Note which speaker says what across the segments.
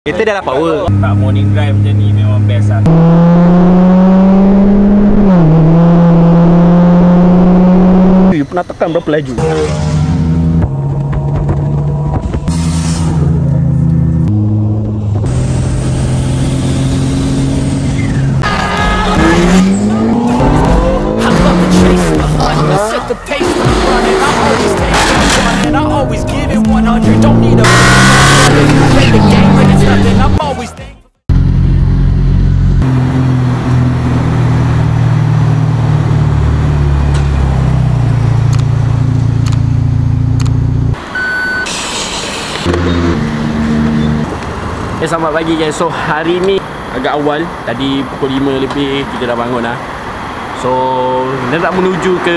Speaker 1: Kereta dah lah power.
Speaker 2: Tak, morning drive macam ni memang best lah.
Speaker 1: You pernah tekan berapa laju? Selamat pagi guys. So hari ni agak awal. Tadi pukul 5 lebih kita dah bangun lah. So kita nak menuju ke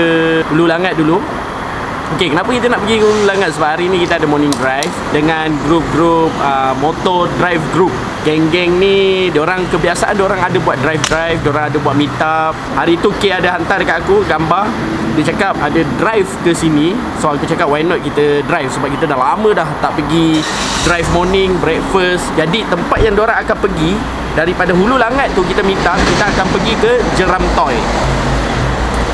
Speaker 1: Hulu Langat dulu. Okay, kenapa kita nak pergi ke Hulu Langat? Sebab hari ni kita ada morning drive dengan grup-grup motor drive group. Geng-geng ni, diorang kebiasaan diorang ada buat drive-drive, diorang ada buat meet up. Hari tu K ada hantar dekat aku gambar. Dia cakap ada drive ke sini. So aku cakap why not kita drive, sebab kita dah lama dah tak pergi drive morning, breakfast. Jadi tempat yang diorang akan pergi daripada Hulu Langat tu kita meet up, kita akan pergi ke Jeram Toy.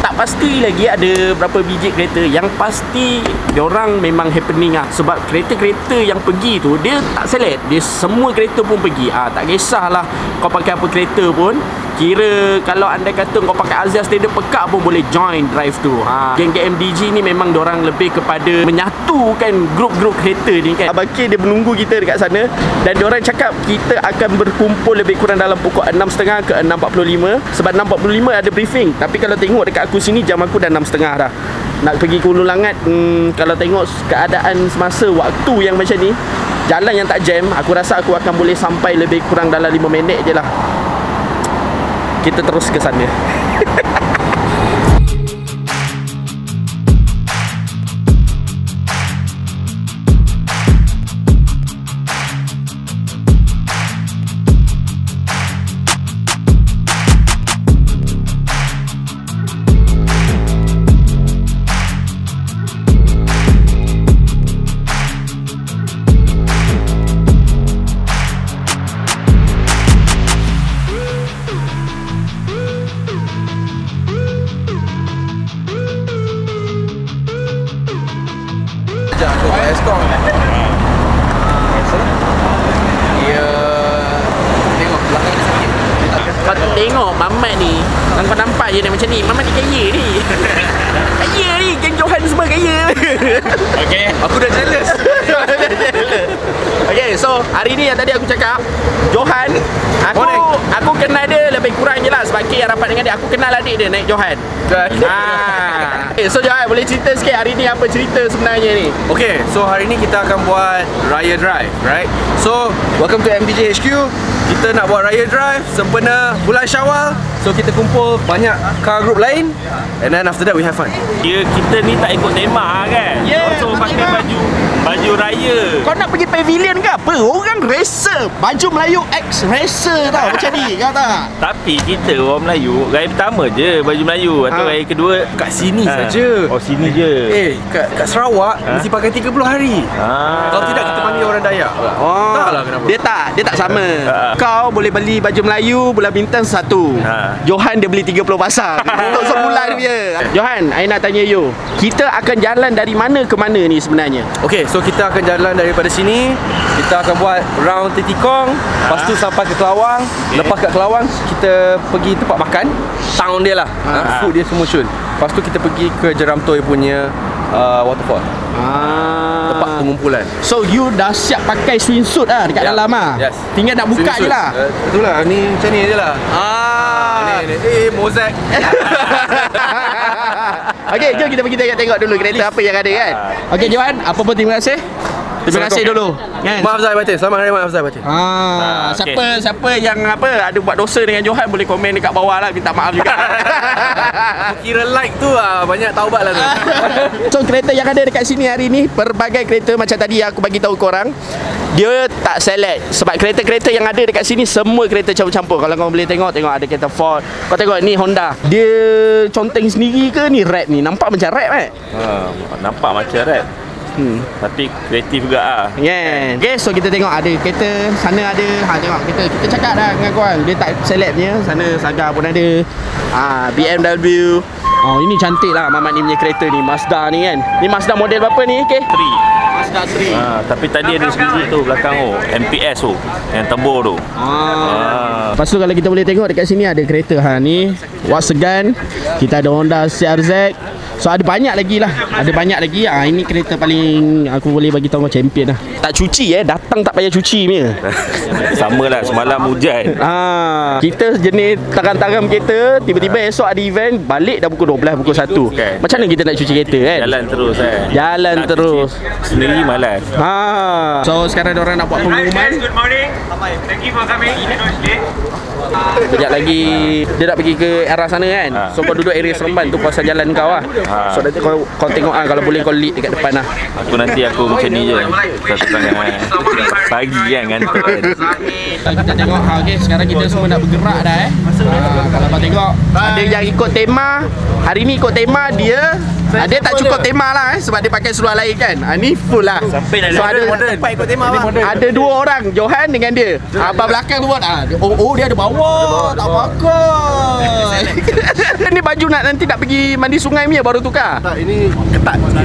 Speaker 1: Tak pasti lagi ada berapa biji kereta. Yang pasti diorang memang happening lah. Sebab kereta-kereta yang pergi tu dia tak select, dia semua kereta pun pergi. Tak kisahlah kau pakai apa kereta pun. Kira kalau anda kata kau pakai Azias Stadium Pekak pun boleh join drive tu. Geng-geng MDG ni memang diorang lebih kepada menyatukan grup-grup kereta ni kan. Abang K dia menunggu kita dekat sana. Dan diorang cakap kita akan berkumpul lebih kurang dalam pukul 6.30 ke 6.45. Sebab 6.45 ada briefing. Tapi kalau tengok dekat aku sini, jam aku dah 6.30 dah. Nak pergi ke Hulu Langat, kalau tengok keadaan semasa waktu yang macam ni, jalan yang tak jam, aku rasa aku akan boleh sampai lebih kurang dalam 5 minit je lah. Kita terus ke sana.
Speaker 3: Aku buat Eskom. Dia tengok belakang dia sakit.
Speaker 1: Kau tengok Mamat ni, kau nampak je dia macam ni. Mamat ni kaya ni. Kaya ni, geng Johan semua kaya.
Speaker 2: Okay,
Speaker 3: Aku dah jealous.
Speaker 1: Okay, so hari ni yang tadi aku cakap, Johan, aku kenal dia lebih kurang je lah. Sebab K yang rapat dengan dia, aku kenal adik dia naik Johan. Okay, so Johan boleh cerita sikit hari ni apa cerita sebenarnya ni?
Speaker 3: Okay, so hari ni kita akan buat Raya Drive, right? So, welcome to MDJ HQ. Kita nak buat Raya Drive sempena bulan Syawal. So, kita kumpul banyak car group lain. And then after that, we have fun.
Speaker 2: kita ni tak ikut tema kan? So pakai baju raya.
Speaker 1: Kau nak pergi pavilion ke apa? Orang racer, baju Melayu X racer tau. Macam ni kau tak?
Speaker 2: Tapi kita orang Melayu, raya pertama je baju Melayu. Atau raya kedua
Speaker 3: Kat sini saja.
Speaker 2: Oh, sini je.
Speaker 3: Kat Sarawak mesti pakai 30 hari. Kalau tidak kita panggil orang Dayak. Taklah kenapa.
Speaker 1: Dia tak sama. Kau boleh beli baju Melayu bulan bintang satu. Johan dia beli 30 pasang untuk sebulan dia. Johan, I nak tanya you, kita akan jalan dari mana ke mana ni sebenarnya?
Speaker 3: Okay, so kita akan jalan daripada sini. Kita akan buat round Titikong. Lepas tu sampai ke Kelawang. Lepas kat Kelawang kita pergi tempat makan, town dia lah. Food dia semua cun. Lepas tu kita pergi ke Jeram Toy punya waterfall. Tempat pengumpulan.
Speaker 1: So you dah siap pakai swimsuit lah dekat dalam lah.
Speaker 3: Yes.
Speaker 1: Tinggal nak buka je lah.
Speaker 3: Itulah, ni macam ni je lah. Ni Mozart.
Speaker 1: Okay, jom kita pergi tengok dulu kereta apa yang ada kan. Okay Johan, apa pun terima kasih. Terima kasih dulu kan?
Speaker 3: Maaf Zahir Batin. Selamat Hari Maaf Zahir Batin.
Speaker 1: Siapa yang ada buat dosa dengan Johan boleh komen dekat bawah lah, minta maaf juga.
Speaker 3: Aku kira like tu banyak taubat lah tu.
Speaker 1: So kereta yang ada dekat sini hari ni, pelbagai kereta macam tadi aku bagi tahu korang, dia tak select. Sebab kereta-kereta yang ada dekat sini semua kereta campur-campur. Kalau kau boleh tengok kereta Ford. Kau tengok ni Honda, dia conteng sendiri ke ni red ni? Nampak macam red
Speaker 2: nampak macam red. Tapi kreatif juga lah.
Speaker 1: Yeah. Okay, so kita tengok ada kereta sana ada. Tengok kita cakap dah dengan korang. Dia tak select punya. Sana Saga pun ada. BMW. Oh, ini cantik lah Mamat ni punya kereta ni. Mazda ni kan. Ni Mazda model berapa ni? Okay.
Speaker 2: 3.
Speaker 1: Mazda 3.
Speaker 2: Tapi tadi ada sebiji tu belakang tu, MPS tu, yang tembur tu.
Speaker 1: Lepas tu kalau kita boleh tengok dekat sini ada kereta ni Wasegan. Kita ada Honda CRZ. So ada banyak lagi lah. Ada banyak lagi. Ini kereta paling aku boleh bagi tahu champion lah. Tak cuci datang tak payah cuci punya.
Speaker 2: Sama lah, semalam hujan.
Speaker 1: Kita jenis taram-taram kereta, tiba-tiba esok ada event, balik dah pukul 12, pukul 1.
Speaker 2: Kan.
Speaker 1: Macam mana kita nak cuci kereta kan?
Speaker 2: Jalan terus kan.
Speaker 1: Jalan
Speaker 2: nak
Speaker 1: terus.
Speaker 2: Sendiri malas.
Speaker 1: So sekarang diorang nak buat pengumuman.
Speaker 4: Good morning. Thank you for coming.
Speaker 1: Sekejap lagi dia nak pergi ke arah sana kan. So kau duduk area Seremban tu, kuasa jalan kau lah. So nanti kau tengok kalau boleh kau lead dekat depan lah.
Speaker 2: Aku macam ni je. Satu tangan pagi kan ngantuk kan.
Speaker 1: Kita tengok okay, sekarang kita semua nak bergerak dah kalau kau tengok ada yang ikut tema. Hari ni ikut tema dia tak cukup tema lah sebab dia pakai seluar lain kan. Ni full lah. So ada
Speaker 3: ikut tema bang.
Speaker 1: Ada 2 orang, Johan dengan dia. Abang belakang tu buat dia ada bawa, tak pakai. Ni baju nanti nak pergi mandi sungai punya baru tukar.
Speaker 3: Tak, ini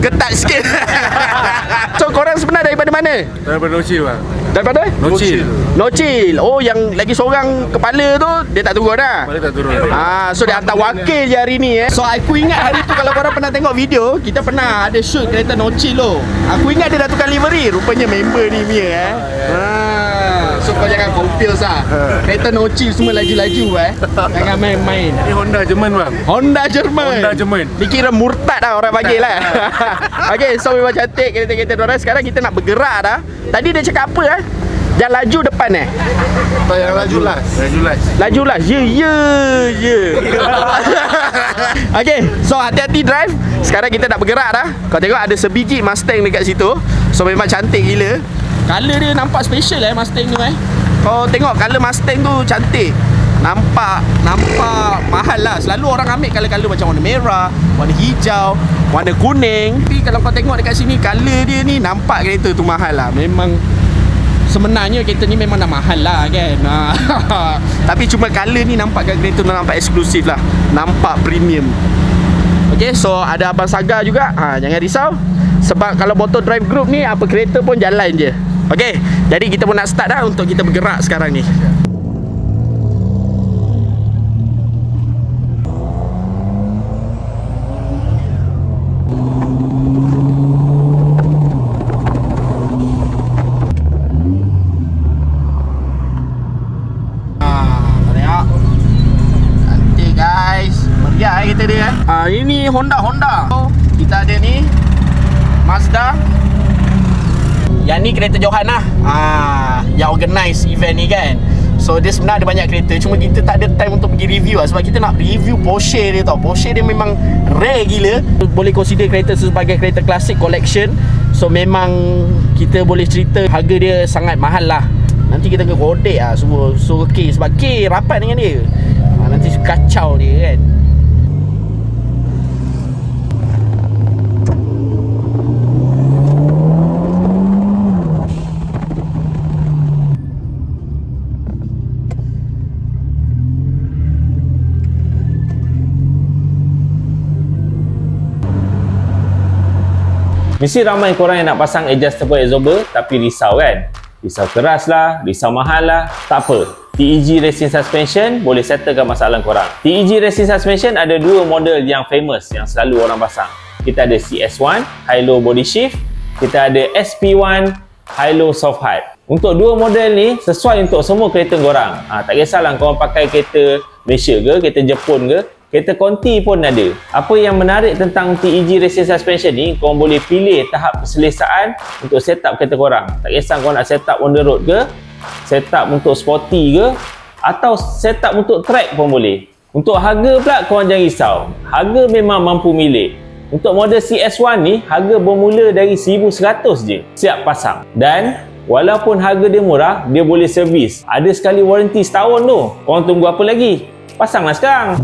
Speaker 1: Ketat sikit. So korang sebenarnya daripada mana?
Speaker 3: daripada Nocil bang.
Speaker 1: Daripada?
Speaker 3: Nocil.
Speaker 1: Oh, yang lagi seorang kepala tu dia tak turun dah.
Speaker 3: Mana tak turun.
Speaker 1: So dia hantar wakil je hari ni So aku ingat hari tu kalau korang pernah tengok video, kita pernah ada shoot kereta Nocil tu. Aku ingat dia dah tukar livery. Rupanya member ni punya So kau jangan confuse lah. Kereta Nocil semua laju-laju Jangan main-main.
Speaker 3: Ini Honda Jerman bang.
Speaker 1: Honda Jerman.
Speaker 3: Ni
Speaker 1: kira murtad lah orang panggil lah. Okay, so memang cantik kereta-kereta diorang. Sekarang kita nak bergerak dah. Tadi dia cakap apa Yang laju depan
Speaker 3: Tak, yang laju last.
Speaker 1: Laju last. Ya. Okay, so hati-hati drive. Sekarang kita nak bergerak dah. Kau tengok ada sebiji Mustang dekat situ. So memang cantik gila. Color dia nampak special Mustang tu Kau tengok color Mustang tu cantik. Nampak mahal lah. Selalu orang ambil color-color macam warna merah, warna hijau, warna kuning. Tapi kalau kau tengok dekat sini, color dia ni nampak kereta tu mahal lah. Memang sebenarnya kereta ni memang dah mahal lah kan. Tapi cuma color ni nampak kereta tu nampak eksklusif lah. Nampak premium. Okay, so ada Abang Saga juga. Jangan risau. Sebab kalau Motor Drive Group ni, apa kereta pun jalan je. Okay, jadi kita pun nak start dah untuk kita bergerak sekarang ni. Kita dia ini Honda. So, kita ada ni Mazda. Yang ni kereta Johan lah. Yang organize event ni kan. So dia sebenarnya ada banyak kereta, cuma kita tak ada time untuk pergi review lah. Sebab kita nak review Porsche dia tau. Porsche dia memang rare gila. Boleh consider kereta sebagai kereta klasik collection. So memang kita boleh cerita harga dia sangat mahal lah. Nanti kita kena kodek lah semua. So K, sebab K rapat dengan dia. Nanti kacau dia kan.
Speaker 2: Mesti ramai korang yang nak pasang adjustable absorber tapi risau kan? Risau keras lah, risau mahal lah. Tak apa, TEG Racing Suspension boleh settlekan masalah korang. TEG Racing Suspension ada 2 model yang famous yang selalu orang pasang. Kita ada CS1 High Low Body Shift, kita ada SP1 High Low Soft Hard. Untuk 2 model ni sesuai untuk semua kereta korang. Tak kisahlah korang pakai kereta Malaysia ke, kereta Jepun ke, kereta konti pun ada. Apa yang menarik tentang TEG Racing Suspension ni, korang boleh pilih tahap keselesaan untuk setup kereta korang. Tak kisah korang nak setup on the road ke, setup untuk sporty ke, atau setup untuk track pun boleh. Untuk harga pula korang jangan risau. Harga memang mampu milik. Untuk model CS1 ni, harga bermula dari 1,100 je. Siap pasang. Dan walaupun harga dia murah, dia boleh servis. Ada sekali warranty setahun tu. Korang tunggu apa lagi? Pasanglah sekarang.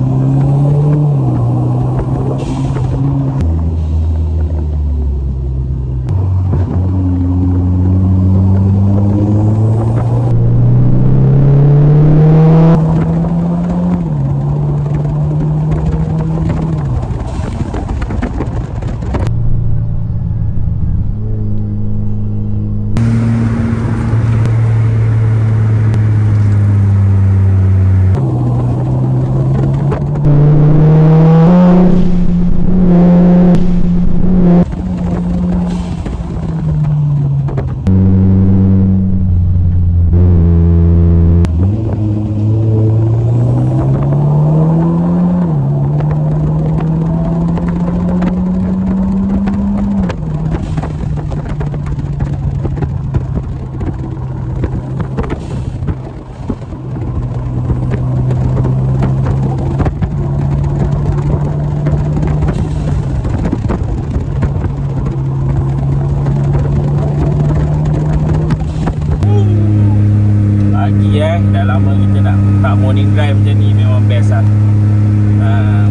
Speaker 2: pagi dah lama kita tak morning drive macam ni. Memang best lah.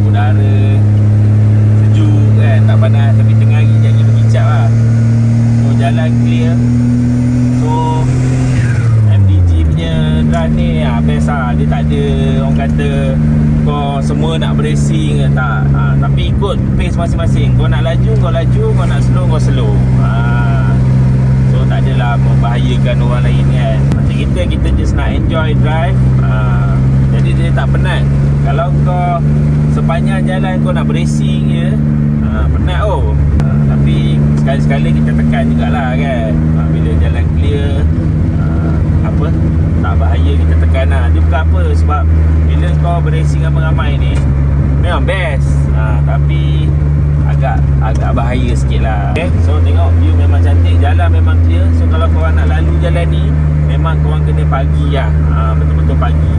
Speaker 2: Udara sejuk kan, tak panas. Tapi tengah hari jadi berkicap lah. So jalan clear. So MDG punya drive ni best lah. Dia tak ada orang kata kau semua nak beracing ke tak. Tapi ikut pace masing-masing. Kau nak laju, kau laju. Kau nak slow, kau slow. So tak adalah membahayakan orang lain kan. Macam kita just nak enjoy drive. Jadi dia tak penat. Kalau kau sepanjang jalan kau nak beracing je, penat tapi sekali-sekala kita tekan jugalah kan. Bila jalan clear, tak bahaya kita tekan lah. Dia bukan apa, sebab bila kau beracing ramai-ramai ni memang best, tapi agak bahaya sikit lah. Okay? So tengok view memang cantik, jalan memang clear. So kalau korang nak lalu jalan ni, memang korang kena pagi lah, betul-betul pagi.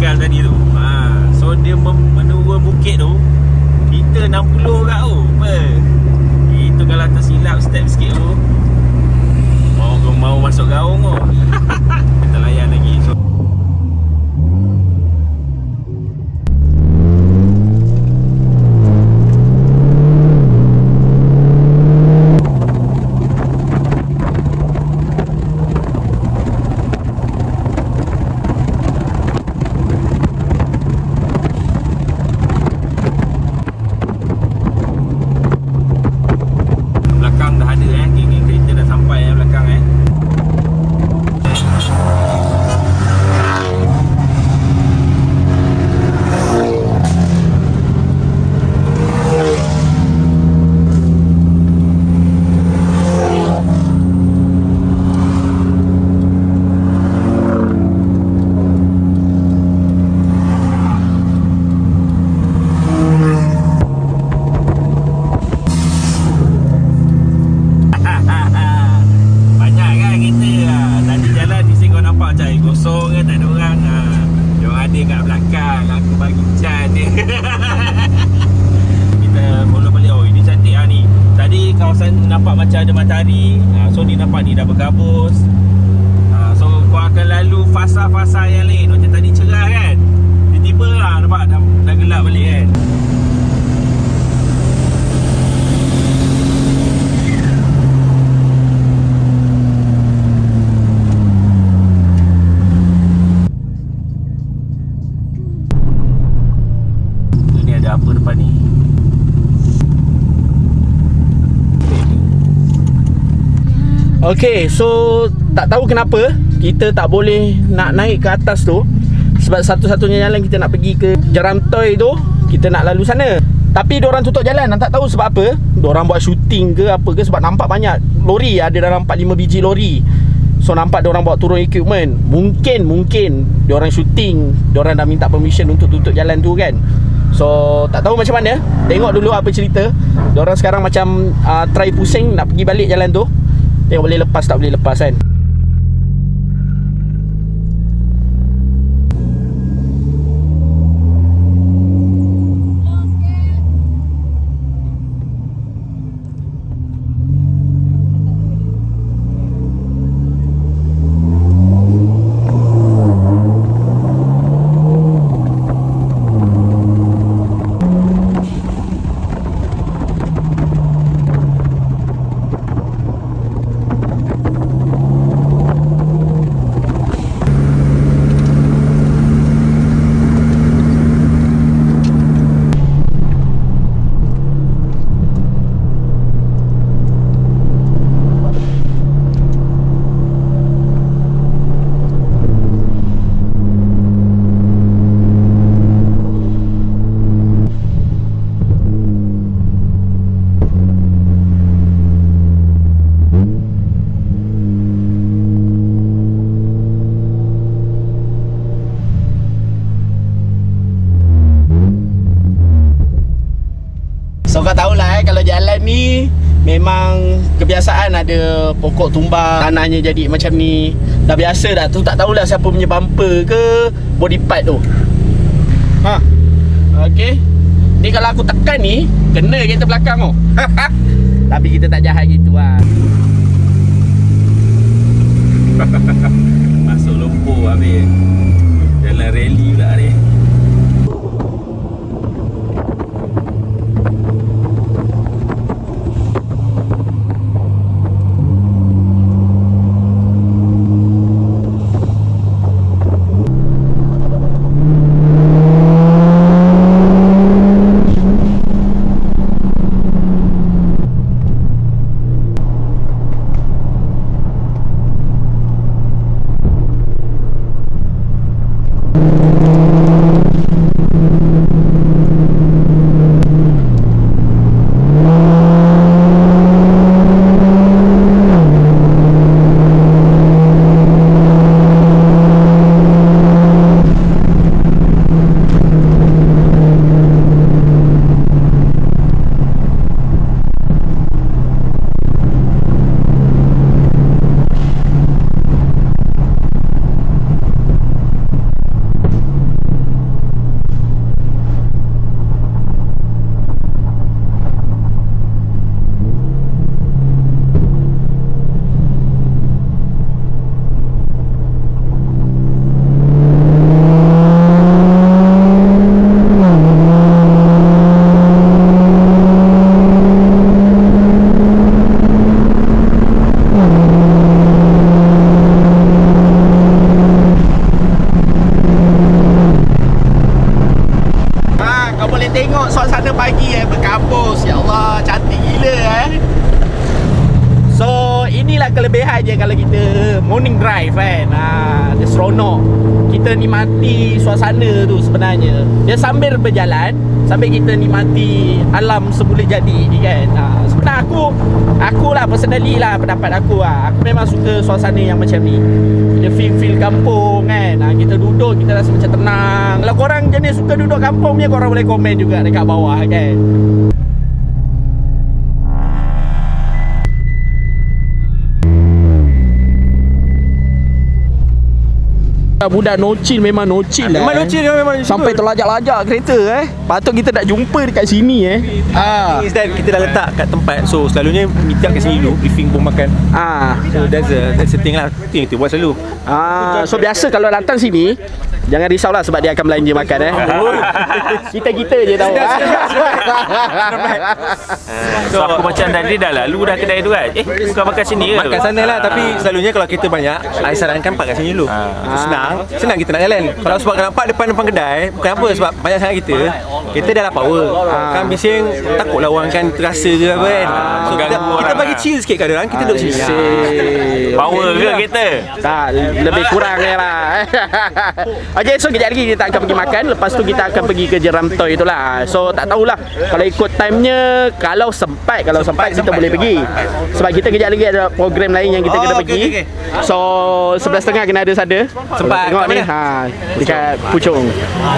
Speaker 2: Tadi tu so dia menurun bukit tu kita 60 kat tu itu kalau tersilap step sikit tu mau masuk gaung tu kita layan lagi. So nampak macam ada matahari. So ni nampak ni dah bergabus. So kau akan lalu fasa-fasa yang lain. Macam tadi cerah kan, tiba-tiba nampak dah gelap balik kan. Ni ada apa depan ni?
Speaker 1: Okay, so tak tahu kenapa kita tak boleh nak naik ke atas tu. Sebab satu-satunya jalan kita nak pergi ke Jerantoi tu, kita nak lalu sana. Tapi diorang tutup jalan, tak tahu sebab apa. Diorang buat shooting ke apa ke, sebab nampak banyak lori, ada dalam 4-5 biji lori. So nampak diorang bawa turun equipment. Mungkin diorang shooting, diorang dah minta permission untuk tutup jalan tu kan. So tak tahu macam mana. Tengok dulu apa cerita. Diorang sekarang macam try pusing nak pergi balik jalan tu. Tengok boleh lepas tak boleh lepas kan. memang kebiasaan ada pokok tumbang, tanahnya jadi macam ni. Dah biasa dah tu, tak tahulah siapa punya bumper ke body part tu. Ha. Okey. Ni kalau aku tekan ni, kena kereta belakang tu. Tapi kita tak jahat gitu lah.
Speaker 2: Masuk lumpur habis. Jalan rally pula ni.
Speaker 1: Tengok suasana pagi berkabus. Ya Allah, cantik gila So inilah kelebihan je kalau kita morning drive kan. Dia seronok. Kita nikmati suasana tu sebenarnya. Dia sambil berjalan, sambil kita nikmati alam semula jadi ni kan. Sebenarnya aku lah personally lah, pendapat aku aku memang suka suasana yang macam ni. Dia feel kampung kan. Kita duduk, kita rasa macam tenang. Kalau korang jenis suka duduk kampung ni, korang boleh komen juga dekat bawah kan. Budak nocil memang nocil lah.
Speaker 3: Memang nocil memang
Speaker 1: sampai terlajak-lajak kereta Patut kita nak jumpa dekat sini
Speaker 3: Is that kita dah letak kat tempat. So selalunya meet up kat sini dulu, briefing pun makan. So that's a thing lah. Itu buat selalu.
Speaker 1: So biasa kalau datang sini, jangan risaulah sebab dia akan belanja makan Kita je tahu.
Speaker 2: So aku macam tadi dah lalu dah kedai tu kan. Bukan makan sini ke?
Speaker 3: Makan sana lah. Tapi selalunya kalau kereta banyak, I sarankan park kat sini dulu. Senang kita nak jalan. Kalau sebab nampak depan kedai, bukan apa, sebab banyak sangat kita dah power. Kan bising, takutlah orang kan terasa ke apa kan. So kita bagi chill sikit kat orang, kita duduk sini.
Speaker 2: Power ke kereta?
Speaker 1: Tak, lebih kurang lah. Okay, so kejap lagi kita akan pergi makan. Lepas tu kita akan pergi ke Jeram Toy itulah. So tak tahulah kalau ikut timenya. Kalau sempat kita boleh pergi. Sebab kita kejap lagi ada program lain yang kita kena pergi. So 11.30 kena ada sada.
Speaker 3: Sempat
Speaker 1: tengok ni dekat Puchong.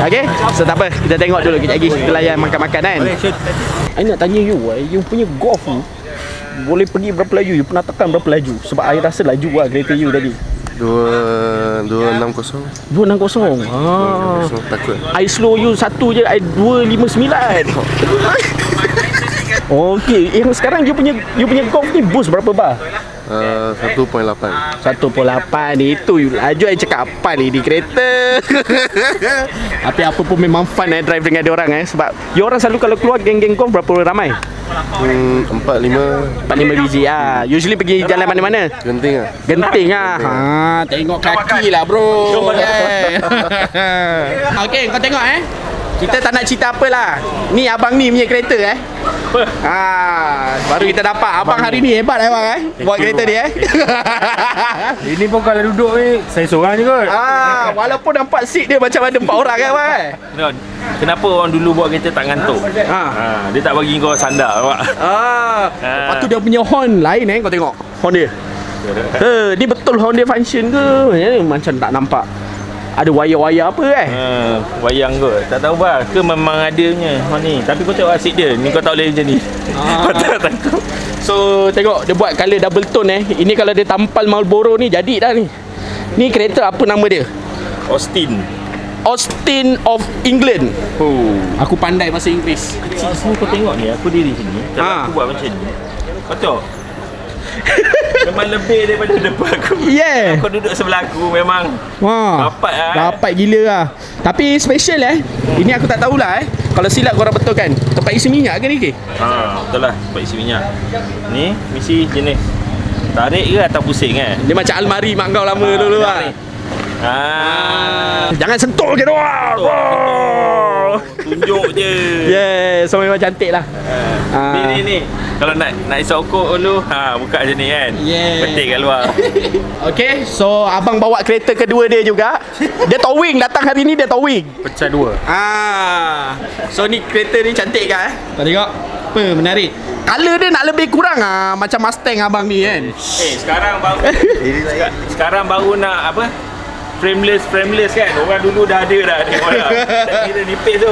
Speaker 1: Okay, so tak apa, kita tengok dulu kejap lagi. Kita layan makan-makan kan. I nak tanya you punya Golf tu boleh pergi berapa laju? You pernah tekan berapa laju? Sebab I rasa laju lah kereta you tadi.
Speaker 5: 260.
Speaker 1: 260.
Speaker 5: Takut.
Speaker 1: I slow you satu je, I 259. Okey, yang sekarang you punya Golf ni boost berapa bar?
Speaker 5: 1.8.
Speaker 1: 1.8 itu laju I cakap apa ni di kereta. Tapi apa pun memang fun drive dengan dia orang sebab dia orang selalu kalau keluar geng-geng Golf berapa orang ramai?
Speaker 5: 4-5
Speaker 1: biji usually pergi jalan mana-mana?
Speaker 5: Genting
Speaker 1: tengok kaki lah bro. Okey, kau tengok kita tak nak cerita apalah. Ni abang ni punya kereta baru kita dapat. Abang hari ni hebat abang buat kereta dia
Speaker 3: Ini pun kalau duduk ni saya seorang je kot.
Speaker 1: Walaupun nampak seat dia macam ada 4 orang kan abang
Speaker 2: Kenapa orang dulu buat kereta tak ngantuk? Dia tak bagi kau sandar awak.
Speaker 1: Lepas tu dia punya horn lain kau tengok horn dia. Ni betul horn dia function ke? Macam tak nampak. Ada wayar-wayar apa
Speaker 2: Wayang kot. Tak tahu bah. Ke memang adanya ni. Tapi kau tengok asyik dia. Ni kau tak boleh macam ni. Kau tak takut.
Speaker 1: So tengok dia buat colour double tone Ini kalau dia tampal Marlboro ni jadi dah ni. Ni kereta apa nama dia? Austin of England. Aku pandai bahasa Inggeris.
Speaker 2: Kecil semua kau tengok ni. Aku diri sini. Kalau aku buat macam ni. Kau tengok. Memang lebih daripada depan aku. Kau duduk sebelah aku memang dapat lah.
Speaker 1: Dapat gila lah. Tapi special Ini aku tak tahulah Kalau silap korang betulkan. Tempat isi minyak ke ni ke?
Speaker 2: Betul lah. Tempat isi minyak. Ni misi jenis tarik ke atau pusing kan?
Speaker 1: Dia macam almari mak kau lama dulu lah. Jangan sentuh je doang.
Speaker 2: Tunjuk je.
Speaker 1: So memang cantik lah.
Speaker 2: Ni kalau nak isap okok dulu, buka macam ni kan. Petik kat luar.
Speaker 1: Okay, so abang bawa kereta kedua dia juga. Dia towing, datang hari ni dia towing.
Speaker 3: Pecah dua.
Speaker 1: So ni kereta ni cantik kan? Tak tengok? Apa menarik? Color dia nak lebih kurang macam Mustang abang ni kan.
Speaker 2: Sekarang baru nak apa? Frameless kan. Orang dulu dah ada dah. Tak kira nipis tu.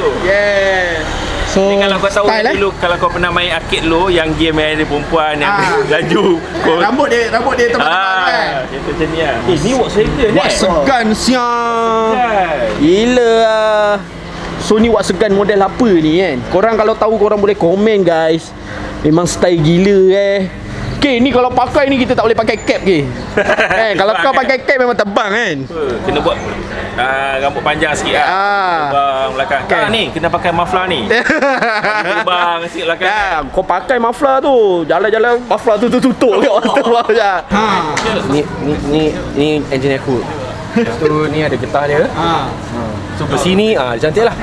Speaker 1: So
Speaker 2: ni kalau kau tahu dulu kalau kau pernah main arcade dulu yang game yang ada perempuan yang laju
Speaker 1: rambut dia tebal-tebal kan.
Speaker 2: Macam ni lah. Ni Volkswagen
Speaker 1: segan siang. Gila lah. So ni Volkswagen model apa ni kan? Korang kalau tahu korang boleh komen guys. Memang style gila Okay, ni kalau pakai ni kita tak boleh pakai cap ke? Kalau kau pakai cap memang terbang kan?
Speaker 2: Kena buat rambut panjang sikit terbang belakang. Kan ni kena pakai muffler ni. Terbang sikit belakang.
Speaker 1: Kau pakai muffler tu. Jalan-jalan muffler tu tutup kat terbang je.
Speaker 3: Ni enjin aku. Lepas tu ni ada getah dia. So ke sini cantik lah.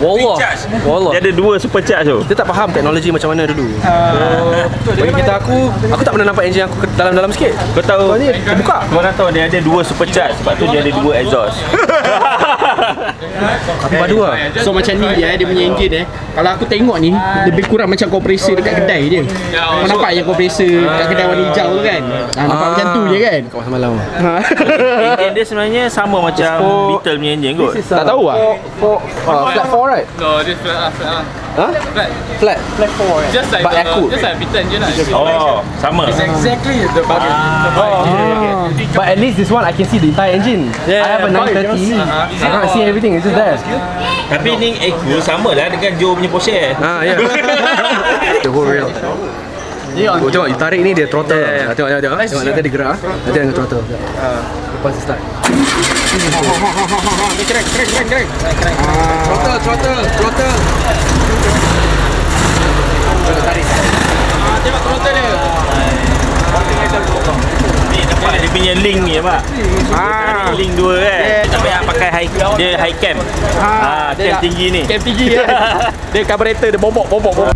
Speaker 3: Wallah.
Speaker 2: Dia ada 2 supercharge tu.
Speaker 3: Kita tak faham teknologi macam mana dulu. Bagi kita aku tak pernah nampak enjin aku dalam-dalam sikit.
Speaker 2: Kau tahu
Speaker 3: ni buka.
Speaker 2: Kau dah tahu dia ada 2 supercharge sebab tu dia ada 2 exhaust.
Speaker 3: Aku padu lah.
Speaker 1: So macam ni dia punya enjin Kalau aku tengok ni lebih kurang macam kompresor dekat kedai dia. Kau nampak yang kompresor dekat kedai warna hijau tu kan? Nampak macam tu je kan?
Speaker 3: Kau semalam.
Speaker 2: Enjin dia sebenarnya sama macam Beetle punya enjin kot.
Speaker 1: Tak tahu
Speaker 3: Flat 4 right?
Speaker 4: No, this flat.
Speaker 3: Flat 4.
Speaker 4: Just like
Speaker 3: But
Speaker 4: just like Beetle je lah.
Speaker 2: Sama.
Speaker 4: It's exactly the bug.
Speaker 3: But at least this one I can see the entire engine. I have a 930. I can't see everything. It's just there.
Speaker 2: Tapi ni sama lah dengan Joe punya Porsche.
Speaker 3: The whole rail. Tengok, you tarik ni dia throttle. Tengok. Nanti dia gerak. Nanti dia throttle. Lepas dia start. Crack. Throttle. Tarik.
Speaker 1: Tengok throttle dia.
Speaker 2: Ni nampak dia punya link ni pak. Link 2 kan. Tak payah pakai high cam. Cam tinggi ni.
Speaker 1: Cam tinggi dia carburetor dia bobok.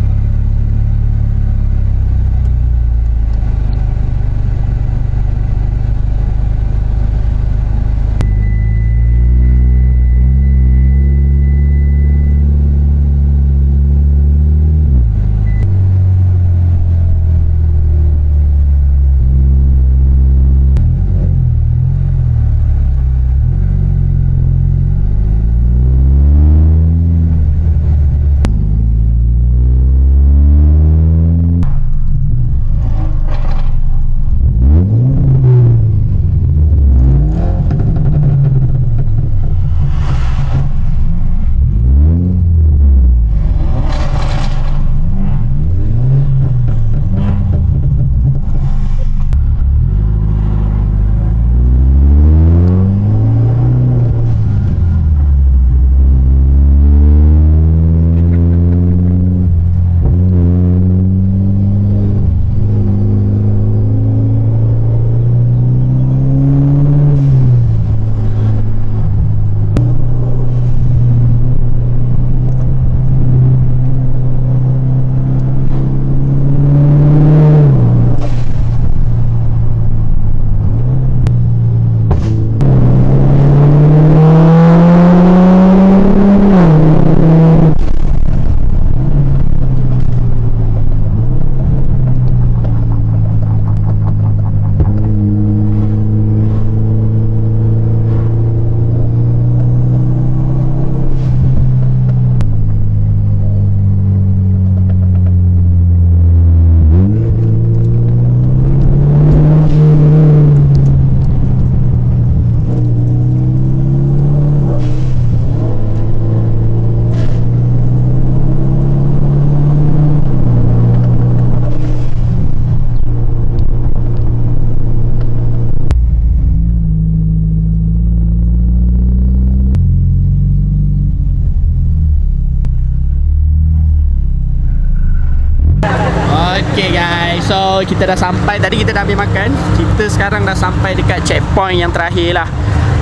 Speaker 1: Okay guys, so kita dah sampai. Tadi kita dah habis makan. Kita sekarang dah sampai dekat checkpoint yang terakhir lah.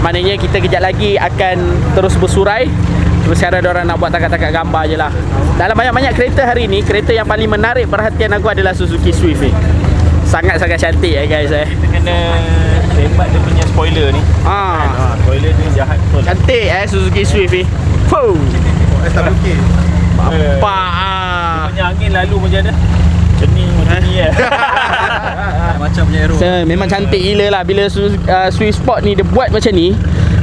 Speaker 1: Maknanya kita kejap lagi akan terus bersurai. Terus sekarang diorang nak buat tangkap-tangkap gambar je lah. Dalam banyak-banyak kereta hari ni, kereta yang paling menarik perhatian aku adalah Suzuki Swift ni. Sangat-sangat cantik guys
Speaker 2: Kita kena tembak dia punya spoiler ni. Spoiler dia jahat betul.
Speaker 1: Cantik Suzuki Swift ni. Fuh.
Speaker 5: SWK.
Speaker 1: Bapak
Speaker 2: Punya angin lalu macam mana? Cening macam ni
Speaker 3: Macam punya aero.
Speaker 1: So, memang cantik gila lah. Bila Swift Sport ni dia buat macam ni,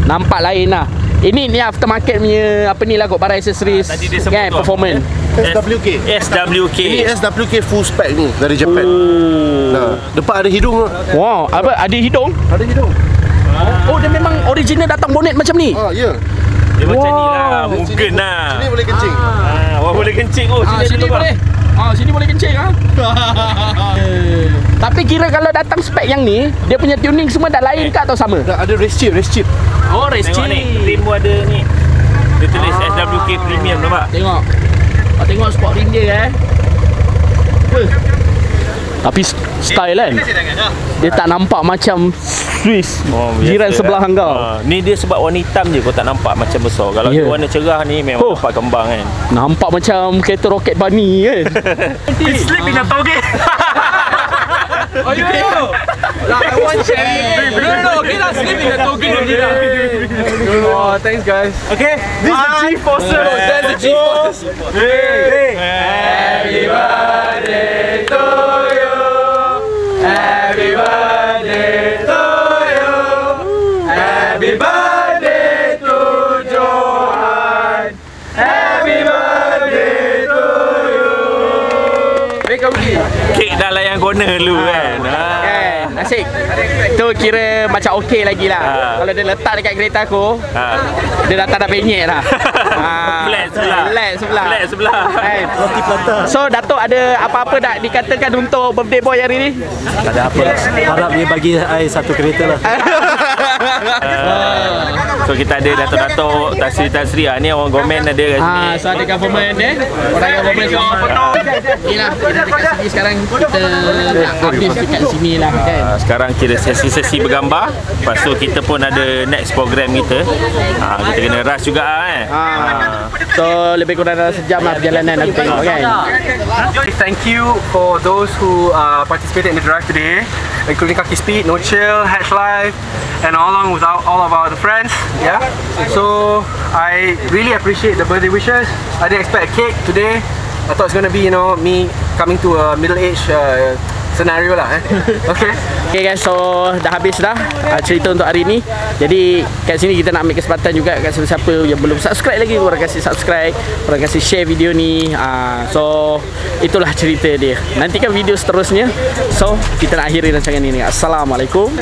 Speaker 1: nampak lain lah. Ini ni aftermarket punya apa ni lah kot, barang accessories
Speaker 2: tadi dia sebut
Speaker 1: kan,
Speaker 2: tu.
Speaker 1: performance.
Speaker 5: SWK.
Speaker 2: SWK.
Speaker 5: Ini SWK full spec ni dari Japan. Nah, depan ada hidung.
Speaker 1: Wow, apa ada hidung?
Speaker 5: Ada hidung.
Speaker 1: Oh, dia memang original datang bonet macam ni.
Speaker 5: Ya.
Speaker 2: Dia macam ni lah, mungkin lah.
Speaker 5: Sini boleh kencing.
Speaker 2: Wah, boleh kencing. Oh,
Speaker 1: Sini boleh. Sini boleh kencing Tapi kira kalau datang spek yang ni, dia punya tuning semua dah lain ke atau sama?
Speaker 5: Dah ada race chip.
Speaker 1: Oh, race
Speaker 2: Tengok ni, rim pun ada ni. Dia tulis SWK Premium, nampak?
Speaker 1: Tengok sport rim dia Tapi style kan, dia tak nampak macam Swiss jiran sebelah hanggar.
Speaker 2: Ni dia sebab warna hitam je kau tak nampak macam besar. Kalau dia warna cerah ni memang nampak kembang kan.
Speaker 1: Nampak macam kereta roket bunny kan.
Speaker 2: Slip in a toge.
Speaker 3: Oh, yo. Like one cherry. No, okay lah. Sleep in the token. Oh, thanks guys.
Speaker 2: Okay, this is the G-Force.
Speaker 3: That's the G-Force.
Speaker 2: Hey.
Speaker 3: Happy birthday to you. Happy birthday to you. Happy birthday to Johan. Happy birthday to you. Make a wish.
Speaker 2: Kek dah layan corner dulu kan.
Speaker 1: Asyik. Tu kira macam okey lagi lah. Kalau dia letak dekat kereta aku, dia dah tak ada penyek lah. Flat sebelah.
Speaker 5: Roti plata.
Speaker 1: So Datuk ada apa-apa nak dikatakan untuk birthday boy hari ni?
Speaker 6: Tak ada apa. Harap dia bagi saya satu kereta lah.
Speaker 2: So kita ada Datuk-Datuk Tasri ni orang komen ada kat sini.
Speaker 1: So ada government orang government semua. Inilah kita dekat sini sekarang, kita nak habis dekat sini lah kan.
Speaker 2: Sekarang kira sesi-sesi bergambar. Lepas tu kita pun ada next program kita. Kita kena rush juga kan.
Speaker 1: So lebih kurang dalam sejam lah perjalanan aku tengok kan.
Speaker 3: Thank you for those who participated in the drive today, including Kaki Speed, No Chill, Hatch Life, and along with all of our other friends. Yeah. So I really appreciate the birthday wishes. I didn't expect a cake today. I thought it's gonna be, me coming to a middle-aged scenario lah. Okay.
Speaker 1: Okay guys, so dah habis dah cerita untuk hari ni. Jadi kat sini kita nak ambil kesempatan juga kat siapa-siapa yang belum subscribe lagi, korang kasih subscribe, korang kasih share video ni. So itulah cerita dia. Nantikan video seterusnya. So kita nak akhiri rancangan ini. Assalamualaikum.